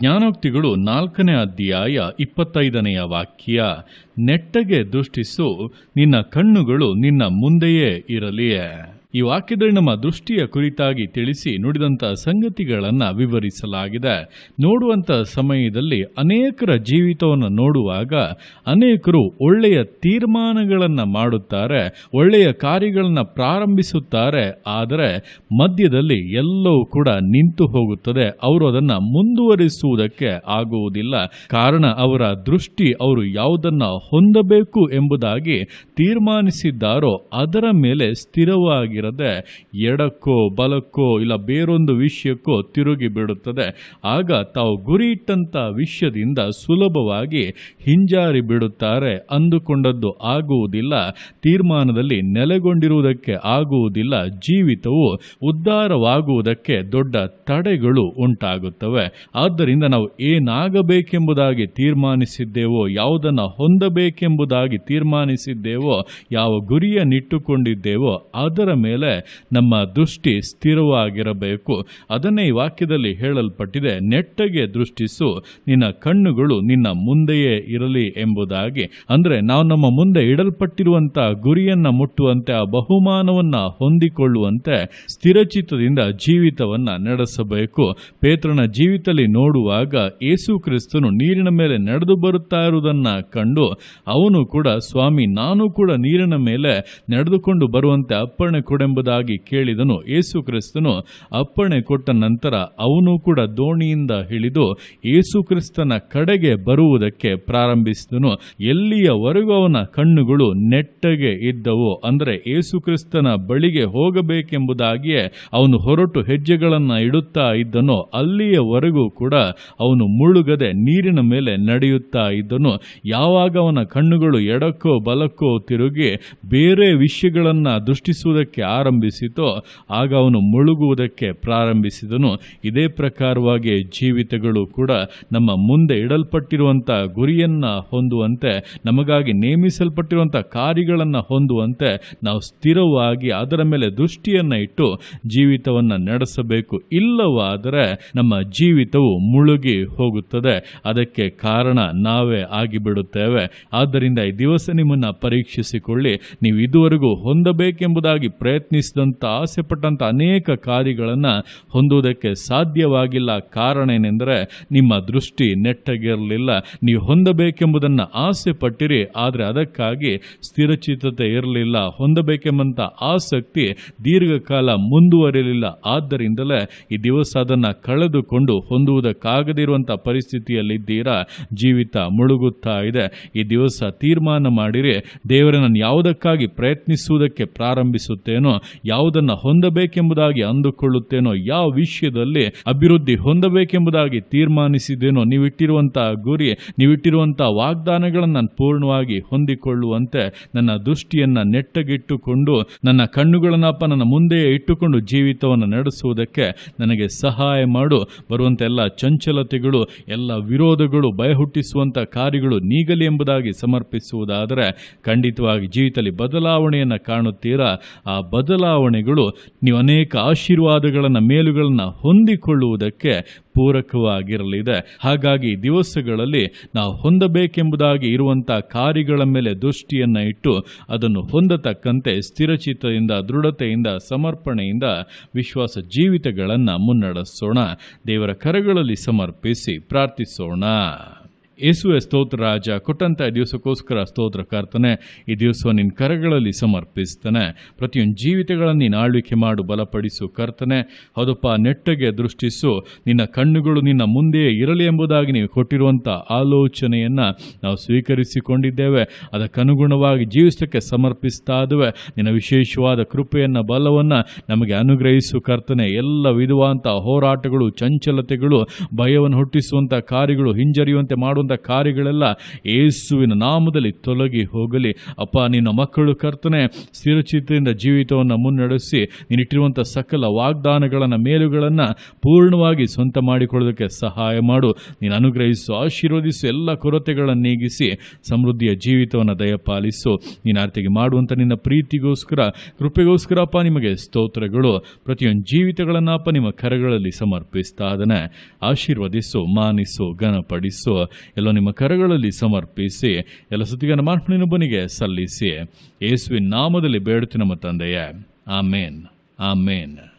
ಜ್ಞಾನೋಕ್ತಿಗಳು 4ನೇ ಅಧ್ಯಾಯ 25ನೇ ವಾಕ್ಯ. ನೆಟ್ಟಗೆ ದೃಷ್ಟಿಸು, ನಿನ್ನ ಕಣ್ಣುಗಳು ನಿನ್ನ ಮುಂದೆಯೇ ಇರಲಿ. ಈ ವಾಕ್ಯದಲ್ಲಿ ನಮ್ಮ ದೃಷ್ಟಿಯ ಕುರಿತಾಗಿ ತಿಳಿಸಿ ನುಡಿದಂಥ ಸಂಗತಿಗಳನ್ನು ವಿವರಿಸಲಾಗಿದೆ. ನೋಡುವಂಥ ಸಮಯದಲ್ಲಿ ಅನೇಕರ ಜೀವಿತವನ್ನು ನೋಡುವಾಗ ಅನೇಕರು ಒಳ್ಳೆಯ ತೀರ್ಮಾನಗಳನ್ನು ಮಾಡುತ್ತಾರೆ, ಒಳ್ಳೆಯ ಕಾರ್ಯಗಳನ್ನು ಪ್ರಾರಂಭಿಸುತ್ತಾರೆ. ಆದರೆ ಮಧ್ಯದಲ್ಲಿ ಎಲ್ಲವೂ ಕೂಡ ನಿಂತು ಹೋಗುತ್ತದೆ. ಅವರು ಅದನ್ನು ಮುಂದುವರಿಸುವುದಕ್ಕೆ ಆಗುವುದಿಲ್ಲ. ಕಾರಣ ಅವರ ದೃಷ್ಟಿ ಅವರು ಯಾವುದನ್ನು ಹೊಂದಬೇಕು ಎಂಬುದಾಗಿ ತೀರ್ಮಾನಿಸಿದ್ದಾರೋ ಅದರ ಮೇಲೆ ಸ್ಥಿರವಾಗಿ ಎಡಕ್ಕೋ ಬಲಕ್ಕೋ ಇಲ್ಲ ಬೇರೊಂದು ವಿಷಯಕ್ಕೋ ತಿರುಗಿ ಬಿಡುತ್ತದೆ. ಆಗ ತಾವು ಗುರಿ ಇಟ್ಟಂತ ವಿಷಯದಿಂದ ಸುಲಭವಾಗಿ ಹಿಂಜಾರಿ ಬಿಡುತ್ತಾರೆ. ಅಂದುಕೊಂಡದ್ದು ಆಗುವುದಿಲ್ಲ, ತೀರ್ಮಾನದಲ್ಲಿ ನೆಲೆಗೊಂಡಿರುವುದಕ್ಕೆ ಆಗುವುದಿಲ್ಲ, ಜೀವಿತವು ಉದ್ಧಾರವಾಗುವುದಕ್ಕೆ ದೊಡ್ಡ ತಡೆಗಳು ಉಂಟಾಗುತ್ತವೆ. ಆದ್ದರಿಂದ ನಾವು ಏನಾಗಬೇಕೆಂಬುದಾಗಿ ತೀರ್ಮಾನಿಸಿದ್ದೇವೋ, ಯಾವುದನ್ನು ಹೊಂದಬೇಕೆಂಬುದಾಗಿ ತೀರ್ಮಾನಿಸಿದ್ದೇವೋ, ಯಾವ ಗುರಿಯನ್ನಿಟ್ಟುಕೊಂಡಿದ್ದೇವೋ ಅದರ ಮೇಲೆ ನಮ್ಮ ದೃಷ್ಟಿ ಸ್ಥಿರವಾಗಿರಬೇಕು. ಅದನ್ನೇ ಈ ವಾಕ್ಯದಲ್ಲಿ ಹೇಳಲ್ಪಟ್ಟಿದೆ, ನೆಟ್ಟಗೆ ದೃಷ್ಟಿಸು, ನಿನ್ನ ಕಣ್ಣುಗಳು ನಿನ್ನ ಮುಂದೆಯೇ ಇರಲಿ ಎಂಬುದಾಗಿ. ಅಂದ್ರೆ ನಾವು ನಮ್ಮ ಮುಂದೆ ಇಡಲ್ಪಟ್ಟಿರುವಂತಹ ಗುರಿಯನ್ನ ಮುಟ್ಟುವಂತೆ, ಆ ಬಹುಮಾನವನ್ನ ಹೊಂದಿಕೊಳ್ಳುವಂತೆ ಸ್ಥಿರಚಿತ್ತದಿಂದ ಜೀವಿತವನ್ನ ನಡೆಸಬೇಕು. ಪೇತ್ರನ ಜೀವಿತದಲ್ಲಿ ನೋಡುವಾಗ ಯೇಸು ಕ್ರಿಸ್ತನು ನೀರಿನ ಮೇಲೆ ನಡೆದು ಬರುತ್ತಾ ಇರುವುದನ್ನ ಕಂಡು ಅವನು ಕೂಡ, ಸ್ವಾಮಿ ನಾನು ಕೂಡ ನೀರಿನ ಮೇಲೆ ನಡೆದುಕೊಂಡು ಬರುವಂತೆ ಅಪ್ಪಣೆ ಕೊಡೆಂಬುದಾಗಿ ಕೇಳಿದನು. ಯೇಸು ಕ್ರಿಸ್ತನು ಅಪ್ಪಣೆ ಕೊಟ್ಟ ನಂತರ ಅವನು ಕೂಡ ದೋಣಿಯಿಂದ ಇಳಿದು ಯೇಸು ಕ್ರಿಸ್ತನ ಕಡೆಗೆ ಬರುವುದಕ್ಕೆ ಪ್ರಾರಂಭಿಸಿದನು. ಎಲ್ಲಿಯವರೆಗೂ ಅವನ ಕಣ್ಣುಗಳು ನೆಟ್ಟಗೆ ಇದ್ದವು, ಅಂದರೆ ಯೇಸು ಕ್ರಿಸ್ತನ ಬಳಿಗೆ ಹೋಗಬೇಕೆಂಬುದಾಗಿಯೇ ಅವನು ಹೊರಟು ಹೆಜ್ಜೆಗಳನ್ನು ಇಡುತ್ತಾ ಇದ್ದನೋ ಅಲ್ಲಿಯವರೆಗೂ ಕೂಡ ಅವನು ಮುಳುಗದೆ ನೀರಿನ ಮೇಲೆ ನಡೆಯುತ್ತಾ ಇದ್ದನು. ಯಾವಾಗ ಅವನ ಕಣ್ಣುಗಳು ಎಡಕ್ಕೋ ಬಲಕ್ಕೋ ತಿರುಗಿ ಬೇರೆ ವಿಷಯಗಳನ್ನು ದೃಷ್ಟಿಸುವುದಕ್ಕೆ ಆರಂಭಿಸಿತೋ ಆಗ ಅವನು ಮುಳುಗುವುದಕ್ಕೆ ಪ್ರಾರಂಭಿಸಿದನು. ಇದೇ ಪ್ರಕಾರವಾಗಿ ಜೀವಿತಗಳು ಕೂಡ ನಮ್ಮ ಮುಂದೆ ಇಡಲ್ಪಟ್ಟಿರುವಂತಹ ಗುರಿಯನ್ನ ಹೊಂದುವಂತೆ, ನಮಗಾಗಿ ನೇಮಿಸಲ್ಪಟ್ಟಿರುವಂತಹ ಕಾರ್ಯಗಳನ್ನು ಹೊಂದುವಂತೆ ನಾವು ಸ್ಥಿರವಾಗಿ ಅದರ ಮೇಲೆ ದೃಷ್ಟಿಯನ್ನ ಇಟ್ಟು ಜೀವಿತವನ್ನು ನಡೆಸಬೇಕು. ಇಲ್ಲವಾದರೆ ನಮ್ಮ ಜೀವಿತವು ಮುಳುಗಿ ಹೋಗುತ್ತದೆ. ಅದಕ್ಕೆ ಕಾರಣ ನಾವೇ ಆಗಿಬಿಡುತ್ತೇವೆ. ಆದ್ದರಿಂದ ಈ ದಿವಸ ನಿಮ್ಮನ್ನ ಪರೀಕ್ಷಿಸಿಕೊಳ್ಳಿ. ನೀವು ಇದುವರೆಗೂ ಹೊಂದಬೇಕೆಂಬುದಾಗಿ ಪ್ರಯತ್ನಿಸಿದಂಥ ಆಸೆ ಪಟ್ಟಂಥ ಅನೇಕ ಕಾರ್ಯಗಳನ್ನು ಹೊಂದುವುದಕ್ಕೆ ಸಾಧ್ಯವಾಗಿಲ್ಲ. ಕಾರಣ ಏನೆಂದರೆ ನಿಮ್ಮ ದೃಷ್ಟಿ ನೆಟ್ಟಗಿರಲಿಲ್ಲ. ನೀವು ಹೊಂದಬೇಕೆಂಬುದನ್ನು ಆಸೆ ಪಟ್ಟಿರಿ, ಆದರೆ ಅದಕ್ಕಾಗಿ ಸ್ಥಿರಚಿತ್ತತೆ ಇರಲಿಲ್ಲ. ಹೊಂದಬೇಕೆಂಬಂಥ ಆಸಕ್ತಿ ದೀರ್ಘಕಾಲ ಮುಂದುವರಿಯಲಿಲ್ಲ. ಆದ್ದರಿಂದಲೇ ಈ ದಿವಸ ಅದನ್ನು ಕಳೆದುಕೊಂಡು ಹೊಂದುವುದಕ್ಕಾಗದಿರುವಂಥ ಪರಿಸ್ಥಿತಿಯಲ್ಲಿದ್ದೀರಾ. ಜೀವಿತ ಮುಳುಗುತ್ತಾ ಇದೆ. ಈ ದಿವಸ ತೀರ್ಮಾನ ಮಾಡಿರಿ, ದೇವರೇ ನಾನು ಯಾವುದಕ್ಕಾಗಿ ಪ್ರಯತ್ನಿಸುವುದಕ್ಕೆ ಪ್ರಾರಂಭಿಸುತ್ತೇನೋ, ಯಾವುದನ್ನು ಹೊಂದಬೇಕೆಂಬುದಾಗಿ ಅಂದುಕೊಳ್ಳುತ್ತೇನೋ, ಯಾವ ವಿಷಯದಲ್ಲಿ ಅಭಿವೃದ್ಧಿ ಹೊಂದಬೇಕೆಂಬುದಾಗಿ ತೀರ್ಮಾನಿಸಿದ್ದೇನೋ, ನೀವಿಟ್ಟಿರುವಂತಹ ಗುರಿ, ನೀವಿಟ್ಟಿರುವಂತಹ ವಾಗ್ದಾನಗಳನ್ನು ನಾನು ಪೂರ್ಣವಾಗಿ ಹೊಂದಿಕೊಳ್ಳುವಂತೆ ನನ್ನ ದೃಷ್ಟಿಯನ್ನು ನೆಟ್ಟಗಿಟ್ಟುಕೊಂಡು ನನ್ನ ಕಣ್ಣುಗಳನ್ನಪ್ಪ ನನ್ನ ಮುಂದೆಯೇ ಇಟ್ಟುಕೊಂಡು ಜೀವಿತವನ್ನು ನಡೆಸುವುದಕ್ಕೆ ನನಗೆ ಸಹಾಯ ಮಾಡು. ಬರುವಂಥ ಎಲ್ಲ ಚಂಚಲತೆಗಳು, ಎಲ್ಲ ವಿರೋಧಗಳು, ಭಯ ಹುಟ್ಟಿಸುವಂಥ ಕಾರ್ಯಗಳು ನೀಗಲಿ ಎಂಬುದಾಗಿ ಸಮರ್ಪಿಸುವುದಾದರೆ ಖಂಡಿತವಾಗಿ ಜೀವಿತದಲ್ಲಿ ಬದಲಾವಣೆಯನ್ನು ಕಾಣುತ್ತೀರಾ. ಆ ಬದಲಾವಣೆಗಳು ನೀವು ಅನೇಕ ಆಶೀರ್ವಾದಗಳನ್ನು, ಮೇಲುಗಳನ್ನು ಹೊಂದಿಕೊಳ್ಳುವುದಕ್ಕೆ ಪೂರಕವಾಗಿರಲಿದೆ. ಹಾಗಾಗಿ ದಿವಸಗಳಲ್ಲಿ ನಾವು ಹೊಂದಬೇಕೆಂಬುದಾಗಿ ಇರುವಂತಹ ಕಾರ್ಯಗಳ ಮೇಲೆ ದೃಷ್ಟಿಯನ್ನು ಇಟ್ಟು ಅದನ್ನು ಹೊಂದತಕ್ಕಂತೆ ಸ್ಥಿರಚಿತ್ತದಿಂದ, ದೃಢತೆಯಿಂದ, ಸಮರ್ಪಣೆಯಿಂದ ವಿಶ್ವಾಸ ಜೀವಿತಗಳನ್ನು ಮುನ್ನಡೆಸೋಣ. ದೇವರ ಕರಗಳಲ್ಲಿ ಸಮರ್ಪಿಸಿ ಪ್ರಾರ್ಥಿಸೋಣ. ಯೇಸುವೆ ಸ್ತೋತ್ರ ರಾಜ, ಕೊಟ್ಟಂಥ ದಿವಸಕ್ಕೋಸ್ಕರ ಸ್ತೋತ್ರ ಕರ್ತನೆ. ಈ ದಿವಸ ನಿನ್ನ ಕರಗಳಲ್ಲಿ ಸಮರ್ಪಿಸ್ತಾನೆ. ಪ್ರತಿಯೊಂದು ಜೀವಿತಗಳನ್ನು ನೀನು ಆಳ್ವಿಕೆ ಮಾಡು, ಬಲಪಡಿಸು ಕರ್ತನೆ. ಹೌದಪ್ಪ, ನೆಟ್ಟಗೆ ದೃಷ್ಟಿಸು, ನಿನ್ನ ಕಣ್ಣುಗಳು ನಿನ್ನ ಮುಂದೆಯೇ ಇರಲಿ ಎಂಬುದಾಗಿ ನೀವು ಕೊಟ್ಟಿರುವಂಥ ಆಲೋಚನೆಯನ್ನು ನಾವು ಸ್ವೀಕರಿಸಿಕೊಂಡಿದ್ದೇವೆ. ಅದಕ್ಕನುಗುಣವಾಗಿ ಜೀವಿಸಕ್ಕೆ ಸಮರ್ಪಿಸ್ತಾ ಇದ್ದೇವೆ. ನಿನ್ನ ವಿಶೇಷವಾದ ಕೃಪೆಯನ್ನು, ಬಲವನ್ನು ನಮಗೆ ಅನುಗ್ರಹಿಸು ಕರ್ತನೆ. ಎಲ್ಲ ವಿಧವಾದಂಥ ಹೋರಾಟಗಳು, ಚಂಚಲತೆಗಳು, ಭಯವನ್ನು ಹುಟ್ಟಿಸುವಂಥ ಕಾರ್ಯಗಳು, ಹಿಂಜರಿಯುವಂತೆ ಮಾಡುವಂಥ ಮಾಡುವಂಥ ಕಾರ್ಯಗಳೆಲ್ಲ ಯೇಸುವಿನ ನಾಮದಲ್ಲಿ ತೊಲಗಿ ಹೋಗಲಿ. ಅಪ್ಪ, ನಿನ್ನ ಮಕ್ಕಳು ಕರ್ತನೆ ಸ್ಥಿರಚಿತ್ತದಿಂದ ಜೀವಿತವನ್ನು ಮುನ್ನಡೆಸಿ ನೀನಿಟ್ಟಿರುವಂಥ ಸಕಲ ವಾಗ್ದಾನಗಳನ್ನು ಮೇಲುಗಳನ್ನು ಪೂರ್ಣವಾಗಿ ಸ್ವಂತ ಮಾಡಿಕೊಳ್ಳೋದಕ್ಕೆ ಸಹಾಯ ಮಾಡು. ನೀನು ಅನುಗ್ರಹಿಸು, ಆಶೀರ್ವದಿಸು, ಎಲ್ಲ ಕೊರತೆಗಳನ್ನು ನೀಗಿಸಿ ಸಮೃದ್ಧಿಯ ಜೀವಿತವನ್ನು ದಯಪಾಲಿಸು. ನೀನು ಆರ್ತಿಗೆ ಮಾಡುವಂಥ ನಿನ್ನ ಪ್ರೀತಿಗೋಸ್ಕರ, ಕೃಪೆಗೋಸ್ಕರ ಅಪ್ಪ ನಿಮಗೆ ಸ್ತೋತ್ರಗಳು. ಪ್ರತಿಯೊಂದು ಜೀವಿತಗಳನ್ನಪ್ಪ ನಿಮ್ಮ ಕರಗಳಲ್ಲಿ ಸಮರ್ಪಿಸ್ತಾ ಅದನ್ನೇ ಆಶೀರ್ವದಿಸು, ಮಾನಿಸು, ಘನಪಡಿಸು. ಎಲ್ಲ ನಿಮ್ಮ ಕರಗಳಲ್ಲಿ ಸಮರ್ಪಿಸಿ ಎಲ್ಲ ಸ್ತುತಿಯನ್ನು ಮಾರ್ಪಣಿನೊಬ್ಬನಿಗೆ ಸಲ್ಲಿಸಿ ಯೇಸುವಿನ ನಾಮದಲ್ಲಿ ಬೇಡುತ್ತೀನಿ ನಮ್ಮ ತಂದೆಯೇ. ಆಮೇನ್, ಆಮೇನ್.